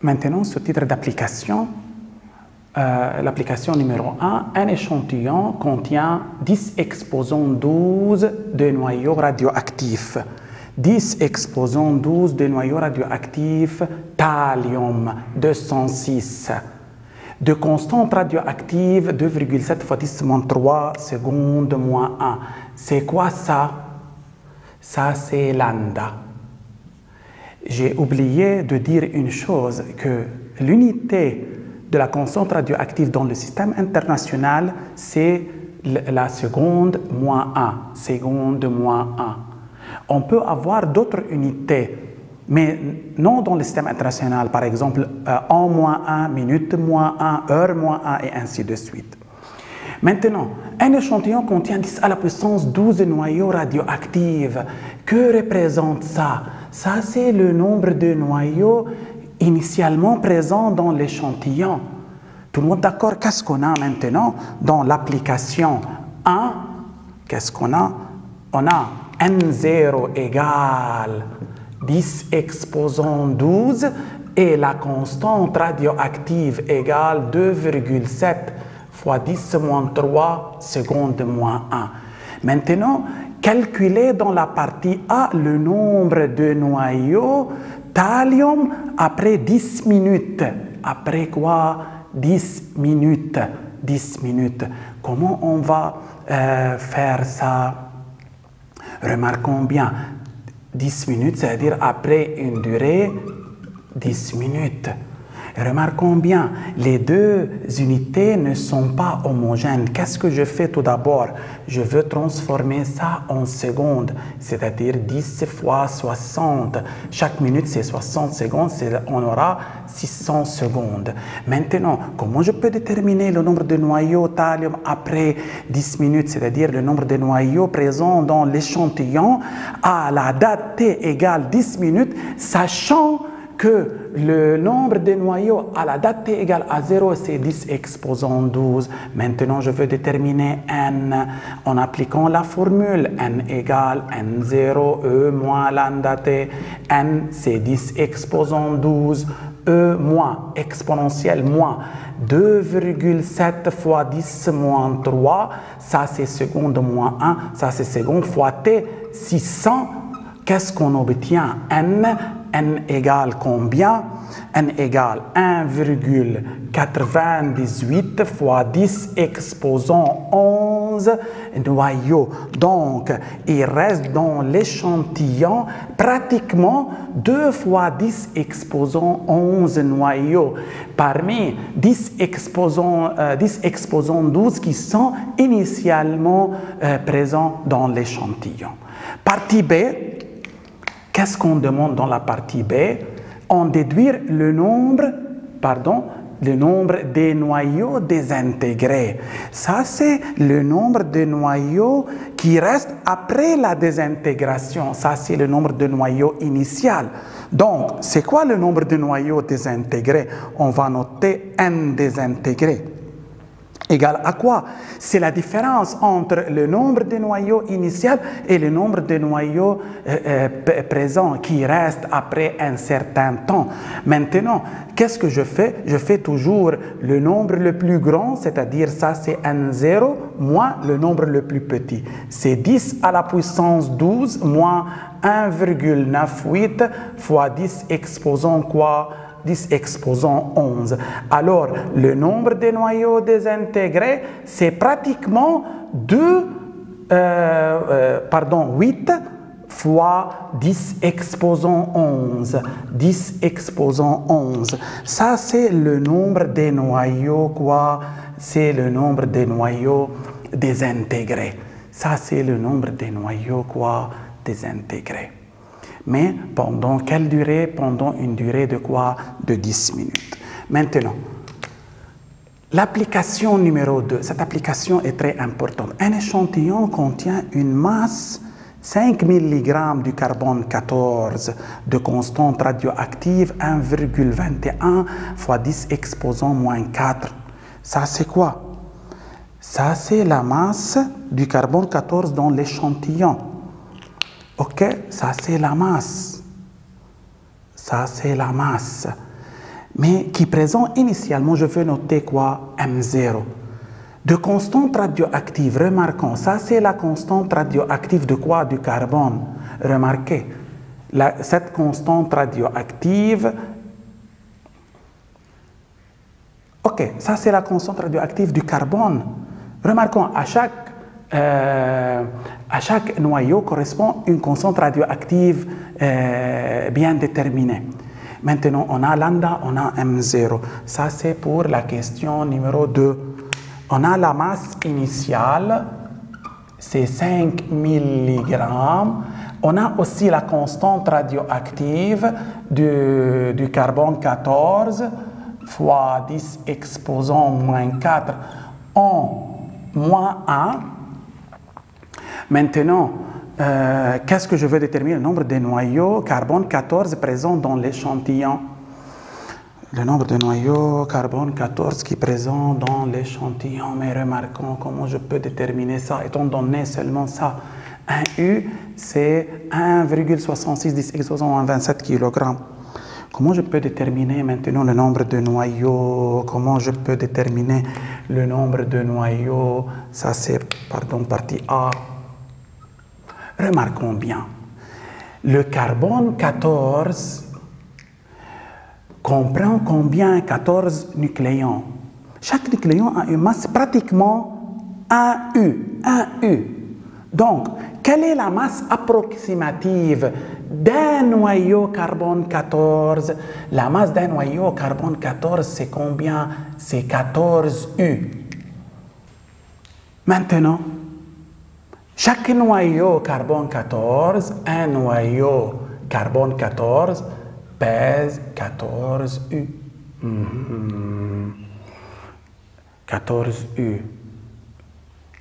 Maintenant, ce titre d'application, l'application numéro 1, un échantillon contient 10 exposants 12 de noyaux radioactifs. 10 exposants 12 de noyaux radioactifs thallium 206. De constante radioactive 2,7 fois 10-3 secondes moins 1. C'est quoi ça? Ça, c'est lambda. J'ai oublié de dire une chose, que l'unité de la constante radioactive dans le système international, c'est la seconde moins 1. Seconde moins 1. On peut avoir d'autres unités, mais non dans le système international, par exemple, en moins 1, minute moins 1, heure moins 1, et ainsi de suite. Maintenant, un échantillon contient 10 à la puissance 12 noyaux radioactifs. Que représente ça? Ça, c'est le nombre de noyaux initialement présents dans l'échantillon. Tout le monde d'accord? Qu'est-ce qu'on a maintenant dans l'application 1? Qu'est-ce qu'on a? On a N0 égale 10 exposant 12 et la constante radioactive égale 2,7 fois 10 moins 3 secondes moins 1. Maintenant, calculez dans la partie A le nombre de noyaux thallium après 10 minutes. Après quoi? 10 minutes. 10 minutes. Comment on va faire ça? Remarquons bien, 10 minutes, c'est-à-dire après une durée 10 minutes. Remarquons bien, les deux unités ne sont pas homogènes. Qu'est-ce que je fais tout d'abord? Je veux transformer ça en secondes, c'est-à-dire 10 fois 60. Chaque minute, c'est 60 secondes, on aura 600 secondes. Maintenant, comment je peux déterminer le nombre de noyaux thallium après 10 minutes, c'est-à-dire le nombre de noyaux présents dans l'échantillon à la date t égale 10 minutes, sachant que le nombre de noyaux à la date t égale à 0, c'est 10 exposant 12. Maintenant, je veux déterminer n en appliquant la formule n égale n0 e moins lambda t. N, c'est 10 exposant 12. E moins exponentielle moins 2,7 fois 10 moins 3. Ça, c'est seconde moins 1. Ça, c'est seconde fois t. 600. Qu'est-ce qu'on obtient? N égale combien? N égale 1,98 fois 10 exposant 11 noyaux. Donc, il reste dans l'échantillon pratiquement 2 fois 10 exposant 11 noyaux parmi 10 exposants 12 qui sont initialement présents dans l'échantillon. Partie B. Qu'est-ce qu'on demande dans la partie B? On déduit le nombre des noyaux désintégrés. Ça, c'est le nombre de noyaux qui restent après la désintégration. Ça, c'est le nombre de noyaux initial. Donc, c'est quoi le nombre de noyaux désintégrés? On va noter N désintégrés. Égal à quoi? C'est la différence entre le nombre de noyaux initial et le nombre de noyaux présents qui restent après un certain temps. Maintenant, qu'est-ce que je fais? Je fais toujours le nombre le plus grand, c'est-à-dire ça c'est N0, moins le nombre le plus petit. C'est 10 à la puissance 12 moins 1,98 fois 10 exposant quoi? 10 exposant 11. Alors, le nombre de noyaux désintégrés, c'est pratiquement 8 fois 10 exposant 11. 10 exposant 11. Ça, c'est le nombre des noyaux, quoi? C'est le nombre des noyaux désintégrés. Ça, c'est le nombre des noyaux, quoi? Désintégrés. Mais pendant quelle durée? Pendant une durée de quoi? De 10 minutes. Maintenant, l'application numéro 2, cette application est très importante. Un échantillon contient une masse 5 mg du carbone 14 de constante radioactive 1,21 fois 10 exposant moins 4. Ça, c'est quoi? Ça, c'est la masse du carbone 14 dans l'échantillon. Ok, ça c'est la masse. Ça c'est la masse. mais qui présente initialement, je veux noter quoi? M0. De constante radioactive, remarquons, ça c'est la constante radioactive de quoi? Du carbone. Remarquez, cette constante radioactive, ok, ça c'est la constante radioactive du carbone. Remarquons, à chaque noyau correspond une constante radioactive bien déterminée. Maintenant, on a lambda, on a M0. Ça, c'est pour la question numéro 2. On a la masse initiale, c'est 5 mg. On a aussi la constante radioactive du carbone 14 fois 10 exposant moins 4 en moins 1. Maintenant, qu'est-ce que je veux déterminer? Le nombre de noyaux carbone 14 présents dans l'échantillon. Le nombre de noyaux carbone 14 qui est présent dans l'échantillon. Mais remarquons comment je peux déterminer ça, étant donné seulement ça. Un U, c'est 1,66 10 exposant à 27 kg. Comment je peux déterminer maintenant le nombre de noyaux? Comment je peux déterminer le nombre de noyaux? Ça, c'est, pardon, partie A. Remarquons bien, le carbone 14 comprend combien? 14 nucléons. Chaque nucléon a une masse pratiquement 1 U. Donc, quelle est la masse approximative d'un noyau carbone 14? La masse d'un noyau carbone 14, c'est combien? C'est 14 U. Maintenant, chaque noyau carbone 14, un noyau carbone 14 pèse 14 U. 14 U.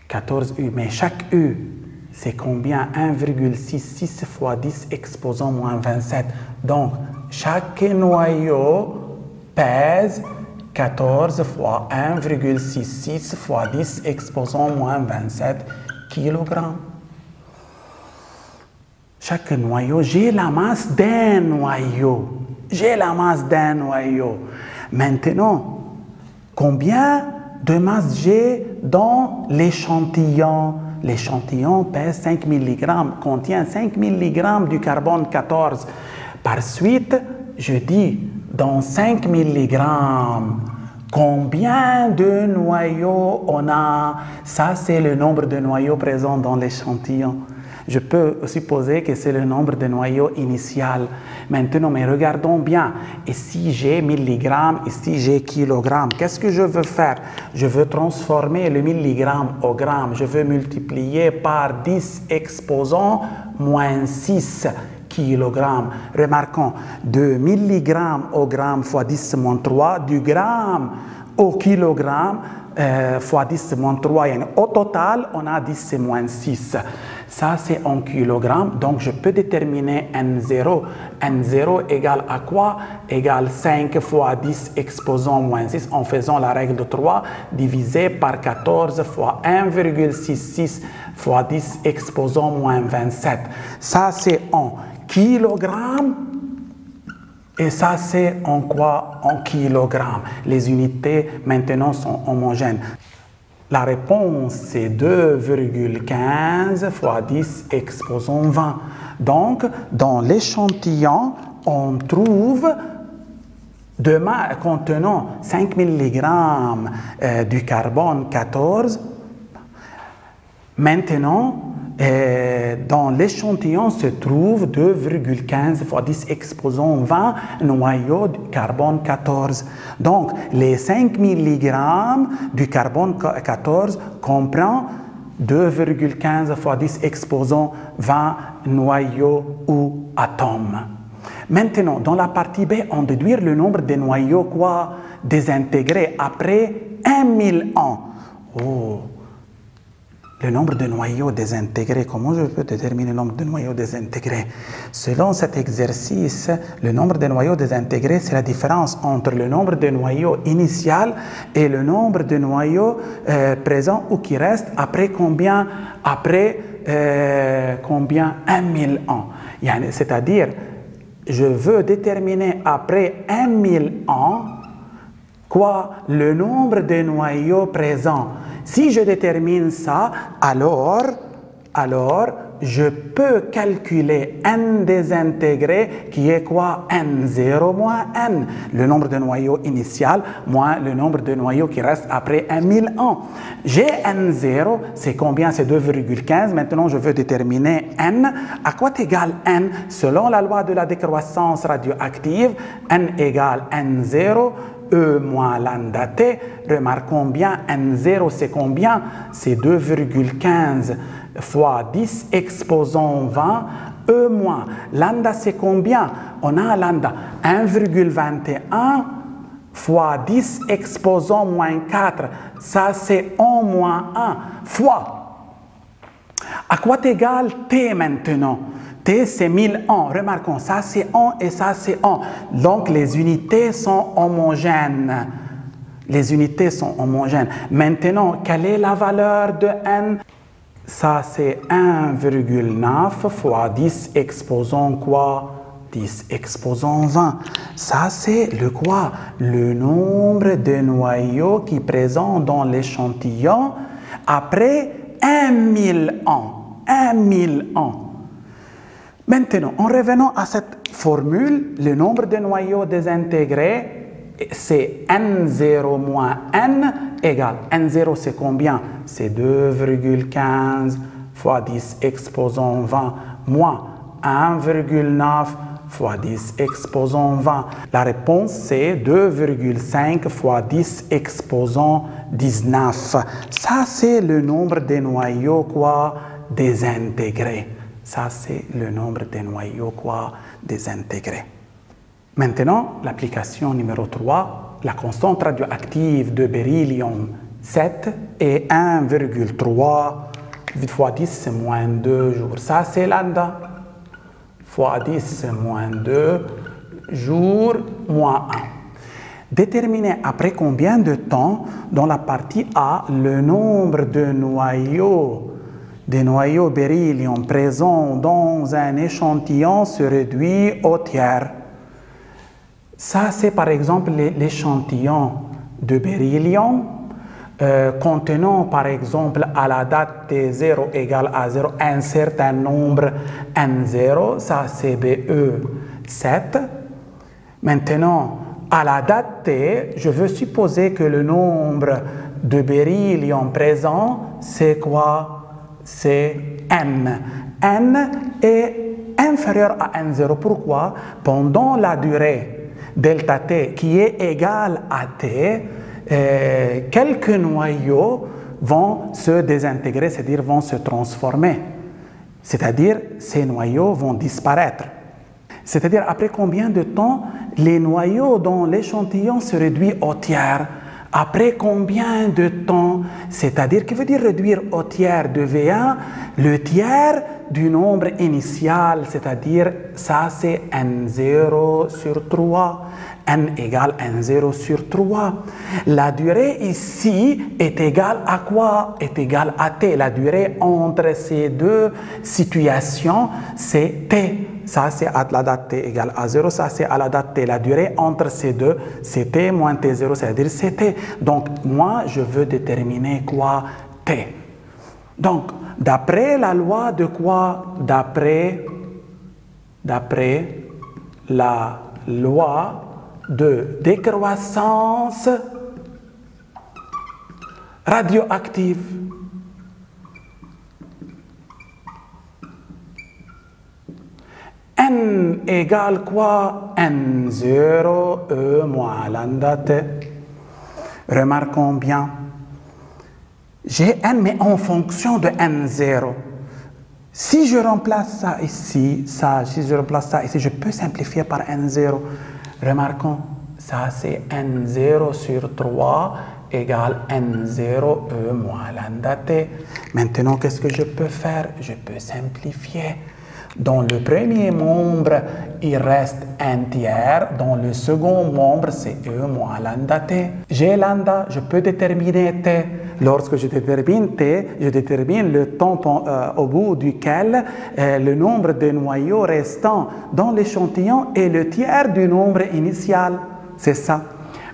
14 U. Mais chaque U, c'est combien? 1,66 fois 10 exposant moins 27. Donc, chaque noyau pèse 14 fois 1,66 fois 10 exposant moins 27 kg. Chaque noyau, j'ai la masse d'un noyau. Maintenant, combien de masse j'ai dans l'échantillon? L'échantillon pèse 5 mg, contient 5 mg du carbone 14. Par suite, je dis, dans 5 mg, combien de noyaux on a? Ça, c'est le nombre de noyaux présents dans l'échantillon. Je peux supposer que c'est le nombre de noyaux initial. Maintenant, mais regardons bien. Ici, j'ai milligrammes, ici, j'ai kilogrammes. Qu'est-ce que je veux faire? Je veux transformer le milligramme au gramme. Je veux multiplier par 10 exposant moins 6 kilogrammes. Remarquons, de milligrammes au gramme fois 10 moins 3, du gramme au kilogramme fois 10 moins 3. Au total, on a 10 moins 6. Ça, c'est en kilogrammes. Donc, je peux déterminer N0. N0 égale à quoi? Égale 5 fois 10 exposant moins 6 en faisant la règle de 3 divisé par 14 fois 1,66 fois 10 exposant moins 27. Ça, c'est en kilogrammes. Et ça, c'est en quoi? En kilogrammes. Les unités, maintenant, sont homogènes. La réponse, c'est 2,15 fois 10 exposant 20. Donc, dans l'échantillon, on trouve de masse contenant 5 mg du carbone 14. Maintenant, dans l'échantillon se trouve 2,15 fois 10 exposant 20 noyaux de carbone 14. Donc, les 5 mg du carbone 14 comprend 2,15 fois 10 exposant 20 noyaux ou atomes. Maintenant, dans la partie B, on déduit le nombre de noyaux désintégrés après 1000 ans. Oh. Le nombre de noyaux désintégrés, comment je peux déterminer le nombre de noyaux désintégrés? Selon cet exercice, le nombre de noyaux désintégrés, c'est la différence entre le nombre de noyaux initial et le nombre de noyaux présents ou qui restent après combien? Après 1000 ans. C'est-à-dire, je veux déterminer après 1000 ans quoi? Le nombre de noyaux présents. Si je détermine ça, alors je peux calculer n désintégré qui est quoi? N0 moins n, le nombre de noyaux initial moins le nombre de noyaux qui reste après 1000 ans. J'ai n0, c'est combien? C'est 2,15. Maintenant, je veux déterminer n. À quoi égale n? Selon la loi de la décroissance radioactive, n égale n0, E moins lambda T. Remarquons bien, n0 c'est combien? C'est 2,15 fois 10 exposant 20, E moins. Lambda c'est combien? On a lambda 1,21 fois 10 exposant moins 4. Ça c'est 1 moins 1 fois. À quoi égale T maintenant? T, c'est 1000 ans. Remarquons, ça c'est 1 et ça c'est 1. Donc, les unités sont homogènes. Les unités sont homogènes. Maintenant, quelle est la valeur de n? Ça c'est 1,9 fois 10 exposant quoi? 10 exposant 20. Ça c'est le quoi? Le nombre de noyaux qui est présent dans l'échantillon après 1000 ans. 1000 ans. Maintenant, en revenant à cette formule, le nombre de noyaux désintégrés, c'est n0 moins n égale. N0, c'est combien? C'est 2,15 fois 10 exposant 20 moins 1,9 fois 10 exposant 20. La réponse, c'est 2,5 fois 10 exposant 19. Ça, c'est le nombre de noyaux quoi? Désintégrés. Ça, c'est le nombre de noyaux quoi? Désintégrés. Maintenant, l'application numéro 3, la constante radioactive de beryllium 7 est 1,3 fois 10 moins 2 jours. Ça, c'est lambda fois 10 moins 2 jours moins 1. Déterminer après combien de temps, dans la partie A, le nombre de noyaux des noyaux beryllium présents dans un échantillon se réduit au tiers. Ça, c'est par exemple l'échantillon de beryllium contenant par exemple à la date T0 égale à 0 un certain nombre N0, ça c'est BE7. Maintenant, à la date T, je veux supposer que le nombre de beryllium présent, c'est quoi? C'est N. N est inférieur à N0. Pourquoi? Pendant la durée delta T qui est égale à T, quelques noyaux vont se désintégrer, c'est-à-dire vont se transformer. C'est-à-dire ces noyaux vont disparaître. C'est-à-dire après combien de temps les noyaux dans l'échantillon se réduisent au tiers? Après combien de temps? C'est-à-dire, que veut dire réduire au tiers de V1? Le tiers du nombre initial, c'est-à-dire, ça c'est N0 sur 3. N égale N0 sur 3. La durée ici est égale à quoi? Est égale à T. La durée entre ces deux situations, c'est T. Ça, c'est à la date T égale à 0. Ça, c'est à la date T. La durée entre ces deux, c'est T moins T0, c'est-à-dire c'est T. Donc, moi, je veux déterminer quoi? T. Donc, d'après la loi de quoi? D'après la loi de décroissance radioactive. N égale quoi? N0, E moins lambda T. Remarquons bien. J'ai N, mais en fonction de N0. Si je remplace ça ici, si je remplace ça ici, je peux simplifier par N0. Remarquons, ça c'est N0 sur 3 égale N0, E moins lambda T. Maintenant, qu'est-ce que je peux faire? Je peux simplifier. Dans le premier membre, il reste un tiers. Dans le second membre, c'est E moins lambda T. J'ai lambda, je peux déterminer T. Lorsque je détermine T, je détermine le temps au bout duquel le nombre de noyaux restants dans l'échantillon est le tiers du nombre initial. C'est ça.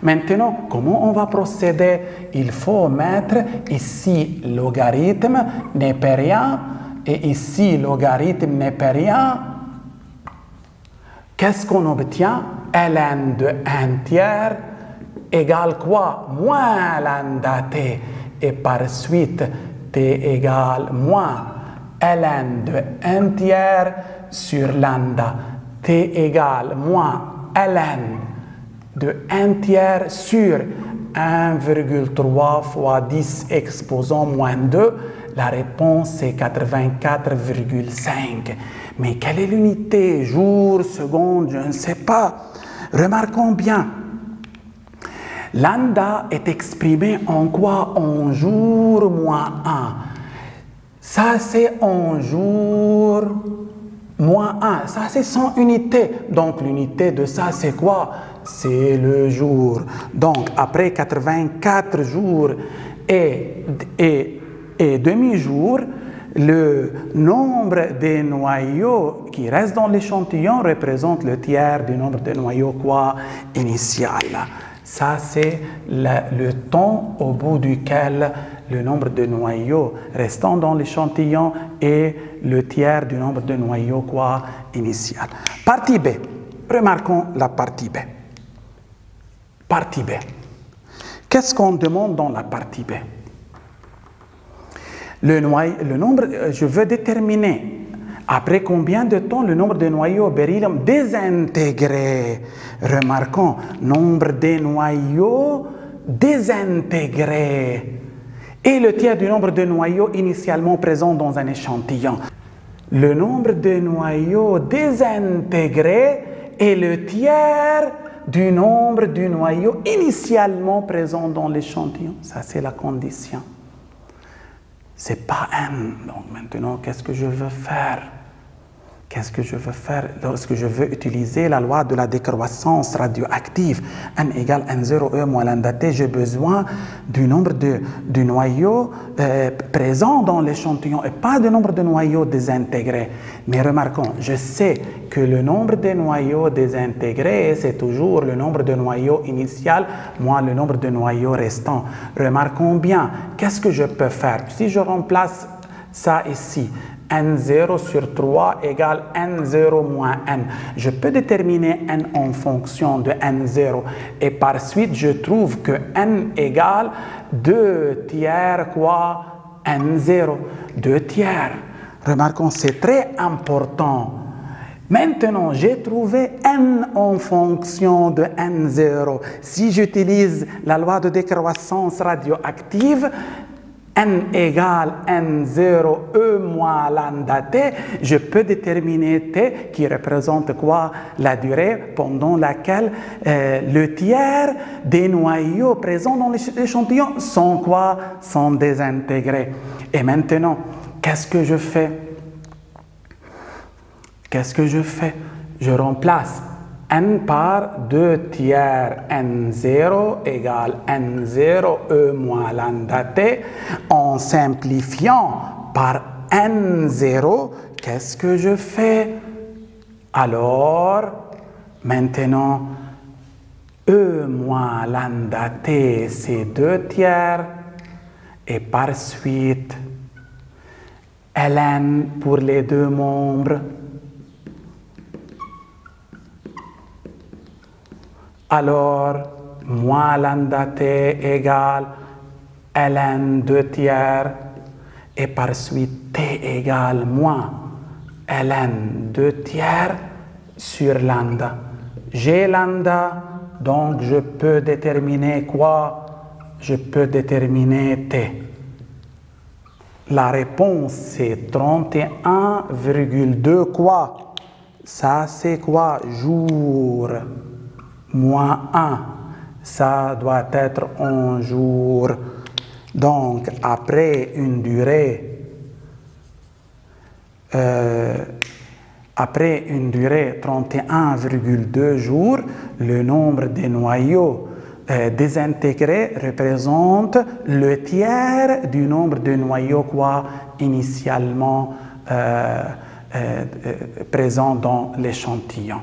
Maintenant, comment on va procéder? Il faut mettre ici logarithme népérien et ici logarithme népérien. Qu'est-ce qu'on obtient? ln de 1 tiers égale quoi? Moins lambda t. Et par suite, t égale moins ln de 1 tiers sur lambda. T égale moins ln de 1 tiers sur 1,3 fois 10 exposant moins 2. La réponse est 84,5. Mais quelle est l'unité? Jour, seconde, je ne sais pas. Remarquons bien. Lambda est exprimé en quoi? En jour moins 1. Ça, c'est en jour moins 1. Ça, c'est son unité. Donc, l'unité de ça, c'est quoi? C'est le jour. Donc, après 84 jours et demi-jour, le nombre de noyaux qui restent dans l'échantillon représente le tiers du nombre de noyaux quoi? Initial. Ça, c'est le temps au bout duquel le nombre de noyaux restants dans l'échantillon est le tiers du nombre de noyaux quoi? Initial. Partie B. Remarquons la partie B. Partie B. Qu'est-ce qu'on demande dans la partie B? Le nombre, je veux déterminer après combien de temps le nombre de noyaux au beryllium désintégrés. Remarquons, nombre de noyaux désintégrés et le tiers du nombre de noyaux initialement présents dans un échantillon. Le nombre de noyaux désintégrés est le tiers du nombre de noyaux initialement présents dans l'échantillon. Ça, c'est la condition. C'est pas n. Donc maintenant, qu'est-ce que je veux faire? Qu'est-ce que je veux faire lorsque je veux utiliser la loi de la décroissance radioactive? N égale N0 E moins lambda T, j'ai besoin du nombre de noyaux présents dans l'échantillon et pas du nombre de noyaux désintégrés. Mais remarquons, je sais que le nombre de noyaux désintégrés, c'est toujours le nombre de noyaux initial moins le nombre de noyaux restants. Remarquons bien, qu'est-ce que je peux faire? Si je remplace ça ici, N0 sur 3 égale N0 moins N. Je peux déterminer N en fonction de N0 et par suite je trouve que N égale 2 tiers quoi? N0, 2 tiers. Remarquons, c'est très important. Maintenant, j'ai trouvé N en fonction de N0. Si j'utilise la loi de décroissance radioactive, N égale N0 E moins lambda T, je peux déterminer T qui représente quoi? La durée pendant laquelle le tiers des noyaux présents dans l'échantillon sont quoi? Sont désintégrés. Et maintenant, qu'est-ce que je fais? Qu'est-ce que je fais? Je remplace N par 2 tiers N0 égale N0 E moins lambda T. En simplifiant par N0, qu'est-ce que je fais? Alors, maintenant, E moins lambda T, c'est 2 tiers. Et par suite, ln pour les deux membres. Alors, moins lambda T égale ln 2 tiers et par suite T égale moins ln 2 tiers sur lambda. J'ai lambda, donc je peux déterminer quoi? Je peux déterminer T. La réponse c'est 31,2 quoi? Ça c'est quoi? Jour. Moins 1, ça doit être en jour. Donc, après une durée Après une durée 31,2 jours, le nombre de noyaux désintégrés représente le tiers du nombre de noyaux initialement présents dans l'échantillon.